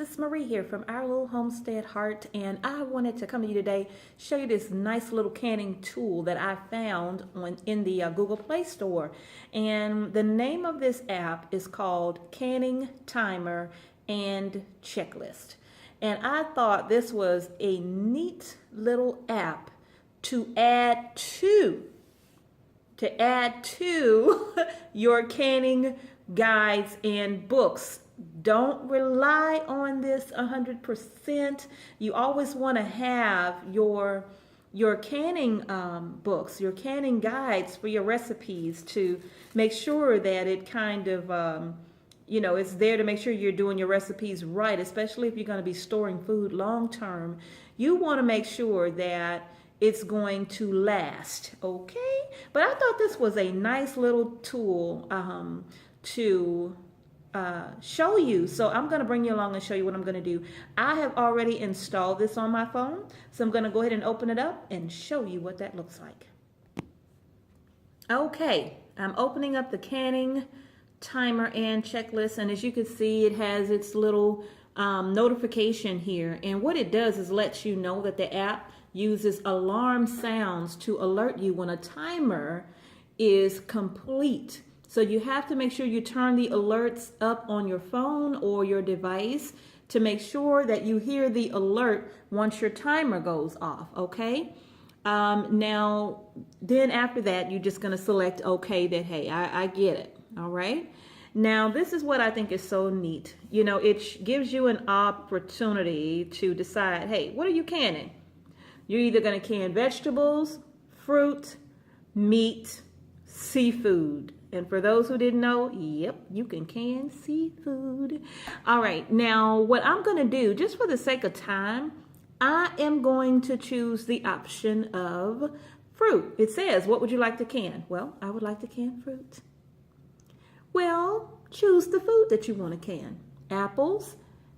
Sis Marie here from our little homestead heart, and I wanted to come to you today, show you this nice little canning tool that I found in the Google Play Store. And the name of this app is called Canning Timer and Checklist. And I thought this was a neat little app to add to your canning guides and books. Don't rely on this 100%. You always want to have your canning books, your canning guides for your recipes to make sure that it kind of, it's there to make sure you're doing your recipes right, especially if you're going to be storing food long term. You want to make sure that it's going to last, okay? But I thought this was a nice little tool to show you. So I'm going to bring you along and show you what I'm going to do. I have already installed this on my phone, so I'm going to go ahead and open it up and show you what that looks like. Okay, I'm opening up the canning timer and checklist, and as you can see, it has its little notification here, and what it does is lets you know that the app uses alarm sounds to alert you when a timer is complete. So you have to make sure you turn the alerts up on your phone or your device to make sure that you hear the alert once your timer goes off, okay? Now, then after that, you're just going to select okay, that, hey, I get it, all right? Now, this is what I think is so neat. You know, it gives you an opportunity to decide, hey, what are you canning? You're either going to can vegetables, fruit, meat, seafood. And for those who didn't know, yep, you can can seafood. All right, now what I'm going to do, just for the sake of time, I am going to choose the option of fruit. It says, what would you like to can? Well, I would like to can fruit. Well, choose the food that you want to can. Apples,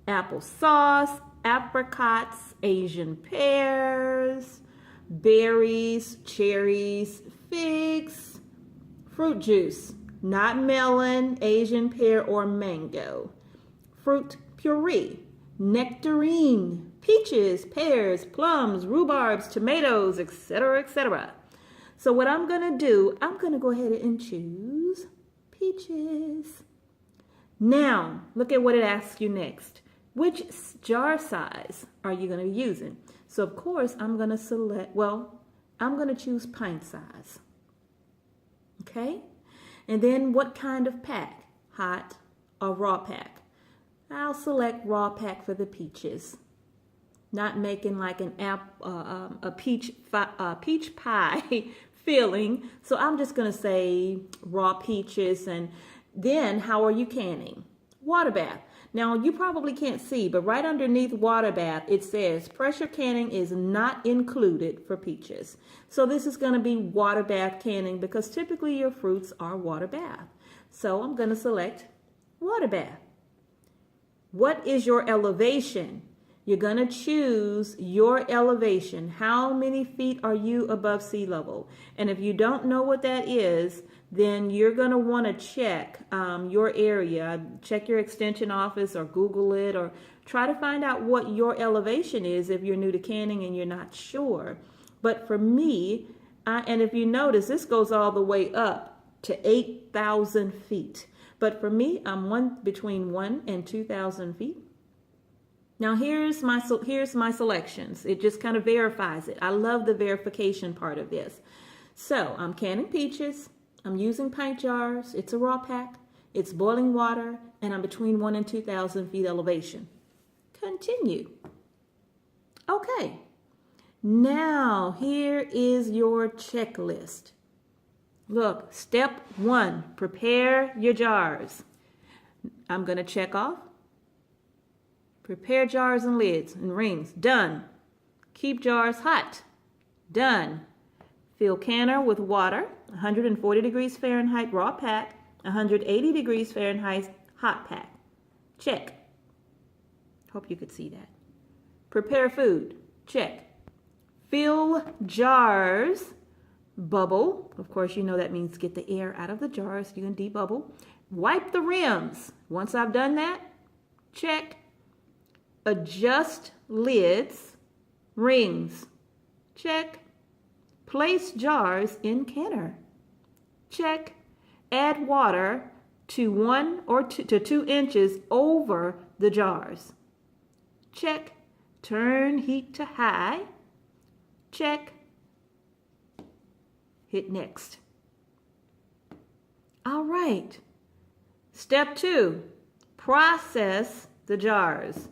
applesauce, apricots, Asian pears, berries, cherries, figs, fruit juice, not melon, Asian pear, or mango. Fruit puree, nectarine, peaches, pears, plums, rhubarbs, tomatoes, etc., etc. So what I'm going to do, I'm going to go ahead and choose peaches. Now, look at what it asks you next. Which jar size are you going to be using? So, of course, I'm going to select, I'm going to choose pint size. Okay, and then what kind of pack, hot or raw pack? I'll select raw pack for the peaches. Not making like a peach pie filling, so I'm just gonna say raw peaches. And then how are you canning? Water bath. Now, you probably can't see, but right underneath water bath, it says pressure canning is not included for peaches. So this is going to be water bath canning because typically your fruits are water bath. So I'm going to select water bath. What is your elevation? You're going to choose your elevation. How many feet are you above sea level? And if you don't know what that is, then you're going to want to check your area. Check your extension office or Google it, or try to find out what your elevation is if you're new to canning and you're not sure. But for me, and if you notice, this goes all the way up to 8,000 feet. But for me, I'm between 1,000 and 2,000 feet. Now here's my selections. It just kind of verifies it. I love the verification part of this. So I'm canning peaches. I'm using pint jars. It's a raw pack. It's boiling water, and I'm between 1,000 and 2,000 feet elevation. Continue. Okay. Now here is your checklist. Look, step 1, prepare your jars. I'm going to check off. Prepare jars and lids and rings. Done. Keep jars hot. Done. Fill canner with water. 140 degrees Fahrenheit raw pack. 180 degrees Fahrenheit hot pack. Check. Hope you could see that. Prepare food. Check. Fill jars. Bubble. Of course, you know that means get the air out of the jars. You can debubble. Wipe the rims. Once I've done that, check. Adjust lids, rings. Check. Place jars in canner. Check. Add water to 1 or 2 inches over the jars. Check. Turn heat to high. Check. Hit next. All right. Step 2, process the jars.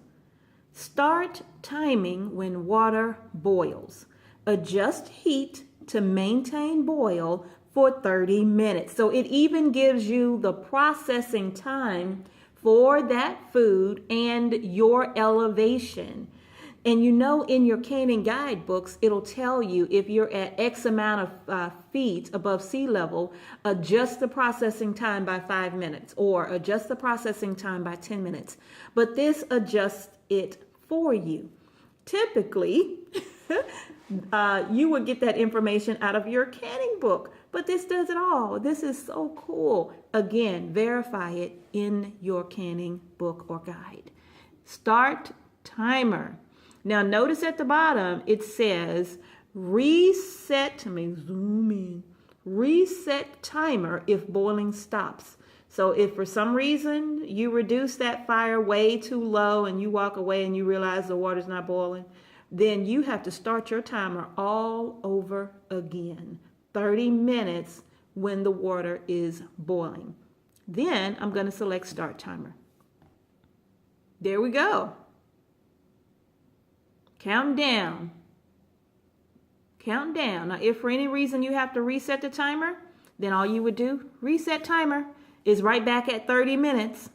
Start timing when water boils. Adjust heat to maintain boil for 30 minutes. So it even gives you the processing time for that food and your elevation. And you know, in your canning guidebooks, it'll tell you if you're at X amount of feet above sea level, adjust the processing time by 5 minutes or adjust the processing time by 10 minutes. But this adjusts it for you. Typically, you would get that information out of your canning book, but this does it all. This is so cool. Again, verify it in your canning book or guide. Start timer. Now notice at the bottom, it says reset, let me zoom in, reset timer if boiling stops. So if for some reason you reduce that fire way too low and you walk away and you realize the water's not boiling, then you have to start your timer all over again. 30 minutes when the water is boiling. Then I'm going to select start timer. There we go. Count down. Count down. Now, if for any reason you have to reset the timer, then all you would do, reset timer, is right back at 30 minutes.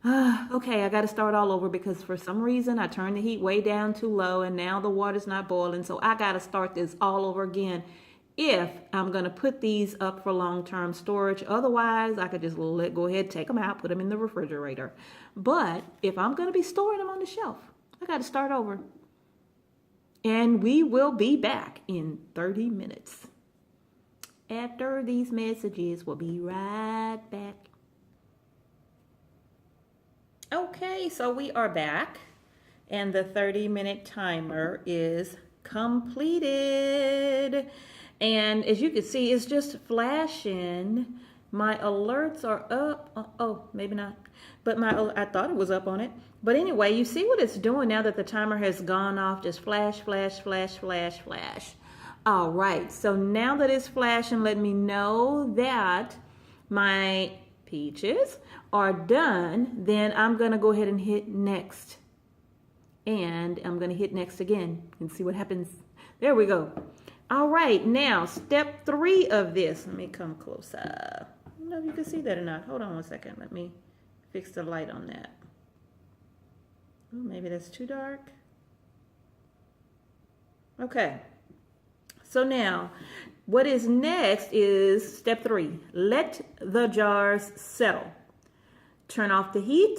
Okay, I got to start all over because for some reason I turned the heat way down too low and now the water's not boiling. So I got to start this all over again if I'm going to put these up for long-term storage. Otherwise, I could just go ahead, take them out, put them in the refrigerator. But if I'm going to be storing them on the shelf, I got to start over. And we will be back in 30 minutes. After these messages, we'll be right back. Okay, so we are back. And the 30-minute timer is completed. And as you can see, it's just flashing. My alerts are up. Oh, maybe not. But I thought it was up on it. But anyway, you see what it's doing now that the timer has gone off. Just flash, flash, flash, flash, flash. All right. So now that it's flashing, let me know that my peaches are done. Then I'm going to go ahead and hit next. And I'm going to hit next again and see what happens. There we go. All right. Now, step 3 of this. Let me come closer. I don't know if you can see that or not. Hold on one second. Let me fix the light on that. Oh, maybe that's too dark. Okay. So now, what is next is step 3. Let the jars settle. Turn off the heat.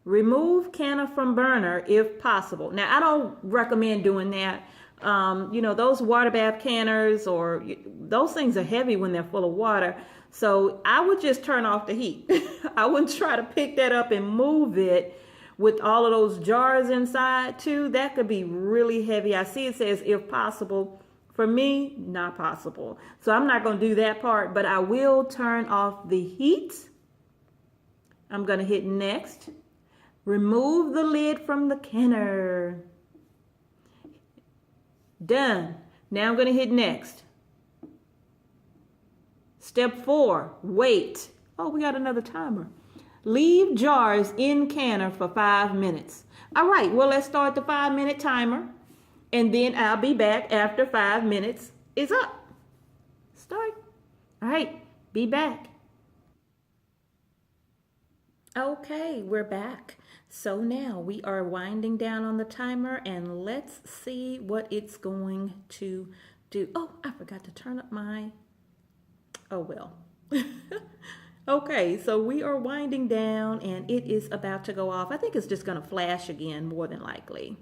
Remove canner from burner if possible. Now, I don't recommend doing that. You know, those water bath canners or those things are heavy when they're full of water. So I would just turn off the heat. I wouldn't try to pick that up and move it with all of those jars inside too. That could be really heavy. I see it says if possible. For me, not possible. So I'm not going to do that part, but I will turn off the heat. I'm going to hit next. Remove the lid from the canner. Done. Now I'm going to hit next. Step 4, wait. Oh, we got another timer. Leave jars in canner for 5 minutes. All right, well, let's start the 5-minute timer. And then I'll be back after 5 minutes is up. Start. All right, be back. Okay, we're back. So now we are winding down on the timer and let's see what it's going to do. Oh, I forgot to turn up my, oh well. Okay, so we are winding down and it is about to go off. I think it's just going to flash again, more than likely.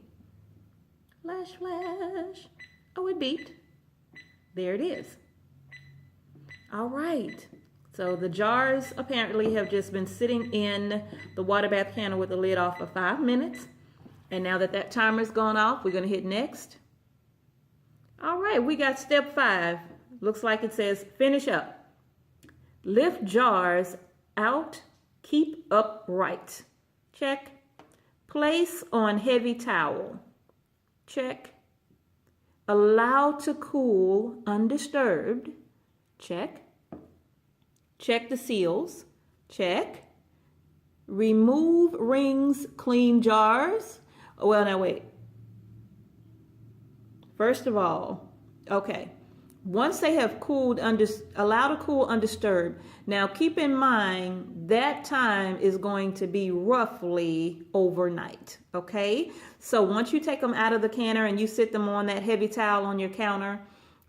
Flash, flash. Oh, it beeped. There it is. All right. So the jars apparently have just been sitting in the water bath canner with the lid off for 5 minutes. And now that that timer's gone off, we're going to hit next. All right, we got step 5. Looks like it says finish up. Lift jars out, keep upright. Check. Place on heavy towel. Check. Allow to cool undisturbed. Check. Check the seals. Check. Remove rings, clean jars. Well, now wait. First of all, okay. Once they have cooled, allow to cool undisturbed. Now keep in mind that time is going to be roughly overnight, okay? So once you take them out of the canner and you sit them on that heavy towel on your counter,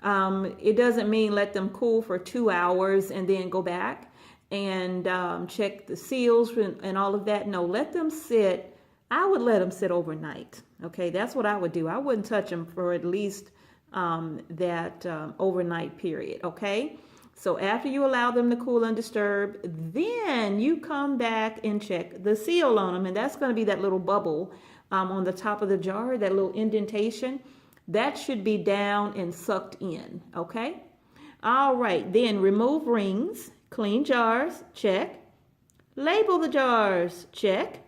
it doesn't mean let them cool for 2 hours and then go back and check the seals and all of that. No, let them sit. I would let them sit overnight, okay? That's what I would do. I wouldn't touch them for at least that overnight period, okay? So after you allow them to cool undisturbed, then you come back and check the seal on them, and that's going to be that little bubble on the top of the jar, that little indentation. That should be down and sucked in, okay? All right, then remove rings, clean jars, check. Label the jars, check.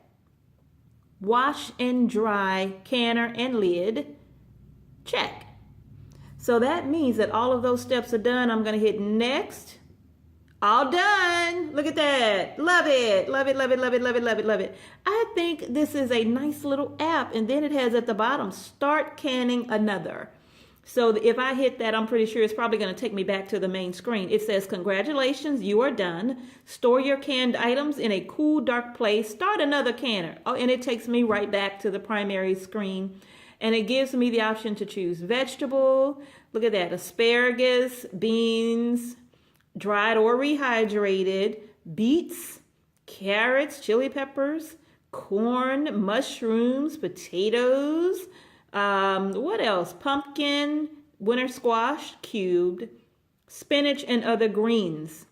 Wash and dry canner and lid, check. So that means that all of those steps are done. I'm going to hit next. All done. Look at that. Love it. Love it, love it, love it, love it, love it, love it. I think this is a nice little app. And then it has at the bottom, start canning another. So if I hit that, I'm pretty sure it's probably going to take me back to the main screen. It says, congratulations, you are done. Store your canned items in a cool, dark place. Start another canner. Oh, and it takes me right back to the primary screen. And it gives me the option to choose vegetable. Look at that. Asparagus, beans, dried or rehydrated, beets, carrots, chili peppers, corn, mushrooms, potatoes. What else? Pumpkin, winter squash, cubed, spinach, and other greens.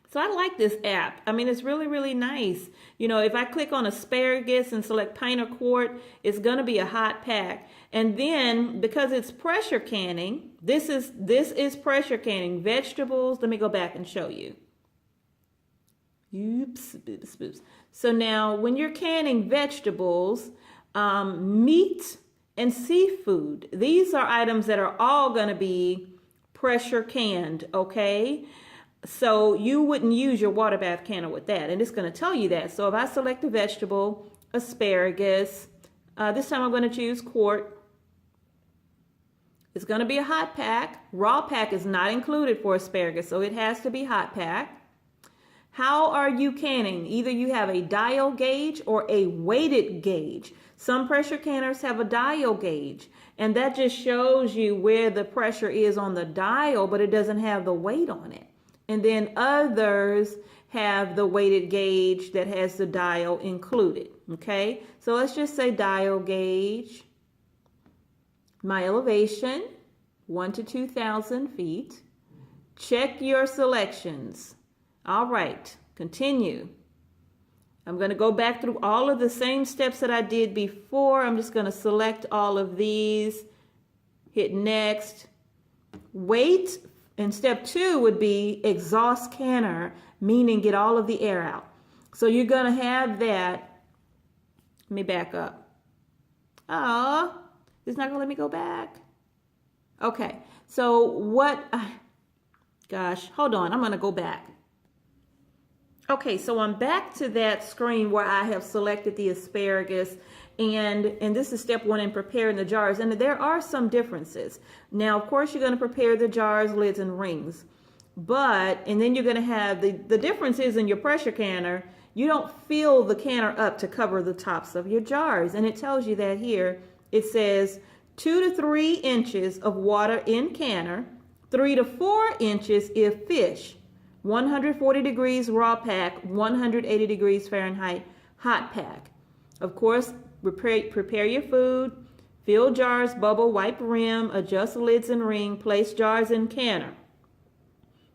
So I like this app. I mean, it's really, really nice. You know, if I click on asparagus and select pint or quart, it's going to be a hot pack. And then because it's pressure canning, this is pressure canning vegetables. Let me go back and show you. Oops. So now when you're canning vegetables, meat and seafood, these are items that are all going to be pressure canned, okay? So you wouldn't use your water bath canner with that, and it's going to tell you that. So if I select a vegetable, asparagus, this time I'm going to choose quart. It's going to be a hot pack. Raw pack is not included for asparagus, so it has to be hot pack. How are you canning? Either you have a dial gauge or a weighted gauge. Some pressure canners have a dial gauge, and that just shows you where the pressure is on the dial, but it doesn't have the weight on it. And then others have the weighted gauge that has the dial included, okay? So let's just say dial gauge. My elevation, 1 to 2,000 feet. Check your selections. All right, continue. I'm going to go back through all of the same steps that I did before. I'm just going to select all of these, hit next. Wait. And step 2 would be exhaust canner, meaning get all of the air out. So you're going to have that. Let me back up. Oh, it's not going to let me go back. Okay, so gosh, hold on. I'm going to go back. Okay, so I'm back to that screen where I have selected the asparagus, and this is step 1 in preparing the jars. And there are some differences. Now, of course, you're going to prepare the jars, lids, and rings. And then you're going to have the difference is in your pressure canner, you don't fill the canner up to cover the tops of your jars. And it tells you that here. It says 2 to 3 inches of water in canner, 3 to 4 inches if fish. 140 degrees raw pack, 180 degrees Fahrenheit hot pack. Of course, prepare your food, fill jars, bubble, wipe rim, adjust lids and ring, place jars in canner.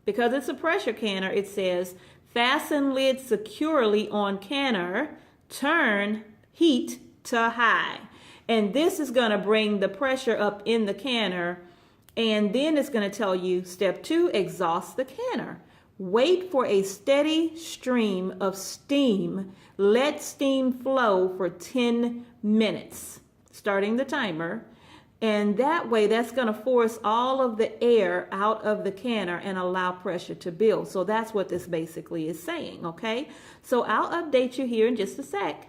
Because it's a pressure canner, it says fasten lid securely on canner, turn, heat, to high. And this is going to bring the pressure up in the canner. And then it's going to tell you, step 2, exhaust the canner. Wait for a steady stream of steam. Let steam flow for 10 minutes, starting the timer. And that way, that's going to force all of the air out of the canner and allow pressure to build. So that's what this basically is saying, okay? So I'll update you here in just a sec.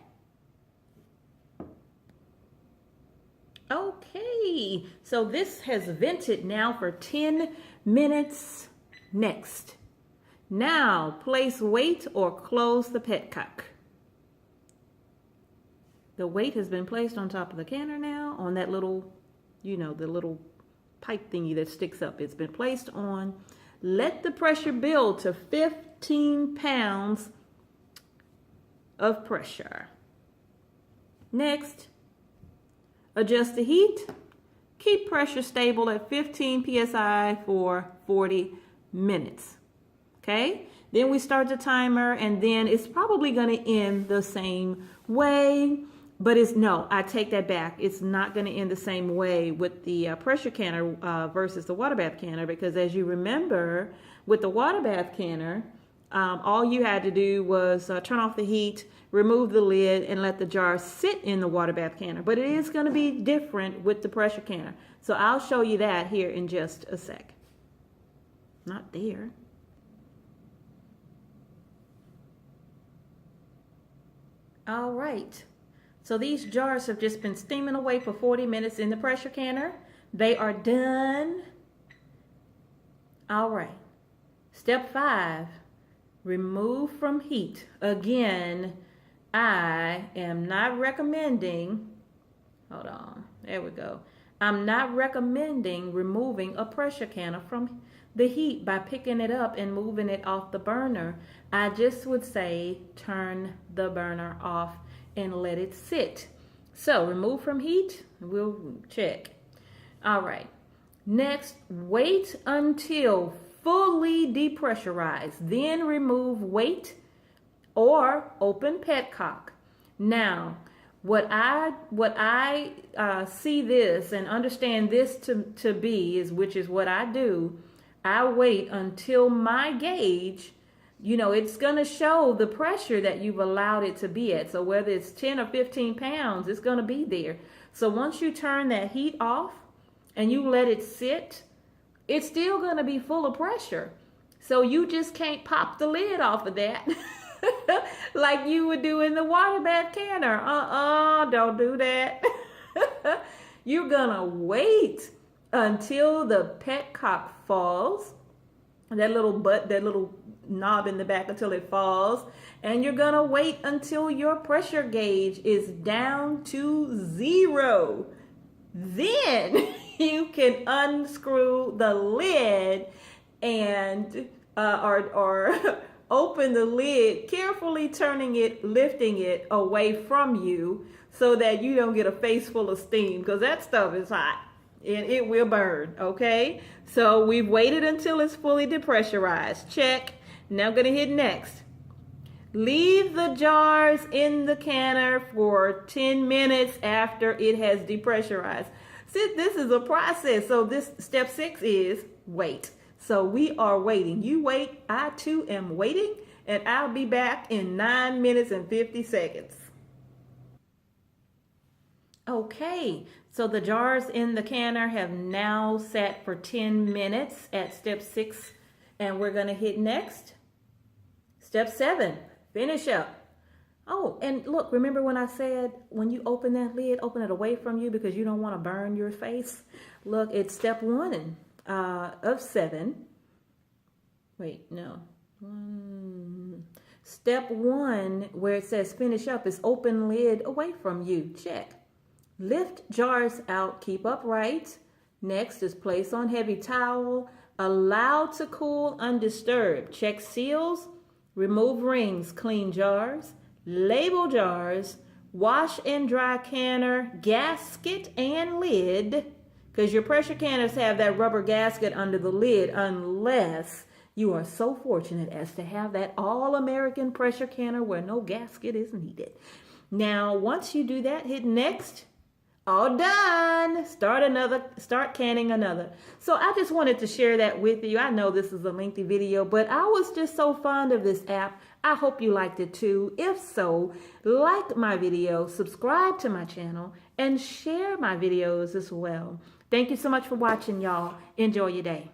Okay, so this has vented now for 10 minutes. Next. Now, place weight or close the petcock. The weight has been placed on top of the canner now, on that little, you know, the little pipe thingy that sticks up. It's been placed on. Let the pressure build to 15 pounds of pressure. Next, adjust the heat. Keep pressure stable at 15 psi for 40 minutes. Okay, then we start the timer, and then it's probably going to end the same way. But no, I take that back. It's not going to end the same way with the pressure canner versus the water bath canner, because as you remember, with the water bath canner, all you had to do was turn off the heat, remove the lid, and let the jar sit in the water bath canner. But it is going to be different with the pressure canner. So I'll show you that here in just a sec. Not there. All right. So these jars have just been steaming away for 40 minutes in the pressure canner. They are done. All right. Step 5, remove from heat. Again, I am not recommending, hold on, there we go. I'm not recommending removing a pressure canner from the heat by picking it up and moving it off the burner. I just would say turn the burner off and let it sit. So remove from heat, we'll check. All right. Next, wait until fully depressurized. Then remove weight or open petcock. Now, what I see this and understand this to be is, which is what I do, I wait until my gauge, you know, it's going to show the pressure that you've allowed it to be at. So whether it's 10 or 15 pounds, it's going to be there. So once you turn that heat off and you let it sit, it's still going to be full of pressure. So you just can't pop the lid off of that like you would do in the water bath canner. Don't do that. You're going to wait until the petcock falls, that little knob in the back, until it falls, and you're going to wait until your pressure gauge is down to 0. Then you can unscrew the lid and or open the lid, carefully turning it, lifting it away from you so that you don't get a face full of steam, because that stuff is hot and it will burn. Okay, so we've waited until it's fully depressurized. Check. Now I'm going to hit next. Leave the jars in the canner for 10 minutes after it has depressurized. See, this is a process. So this step 6 is wait. So we are waiting. You wait. I too am waiting, and I'll be back in 9 minutes and 50 seconds. Okay, so the jars in the canner have now sat for 10 minutes at step 6, and we're going to hit next. Step 7, finish up. Oh, and look, remember when I said when you open that lid, open it away from you because you don't want to burn your face? Look, it's step 1 of 7. Wait, no. Step 1, where it says finish up, is open lid away from you. Check. Lift jars out, keep upright. Next is place on heavy towel. Allow to cool undisturbed. Check seals. Remove rings, clean jars. Label jars. Wash and dry canner, gasket, and lid. Because your pressure canners have that rubber gasket under the lid, unless you are so fortunate as to have that all-American pressure canner where no gasket is needed. Now, once you do that, hit next. All done. Start canning another. So I just wanted to share that with you. I know this is a lengthy video, but I was just so fond of this app. I hope you liked it too. If so, like my video, subscribe to my channel, and share my videos as well. Thank you so much for watching, y'all. Enjoy your day.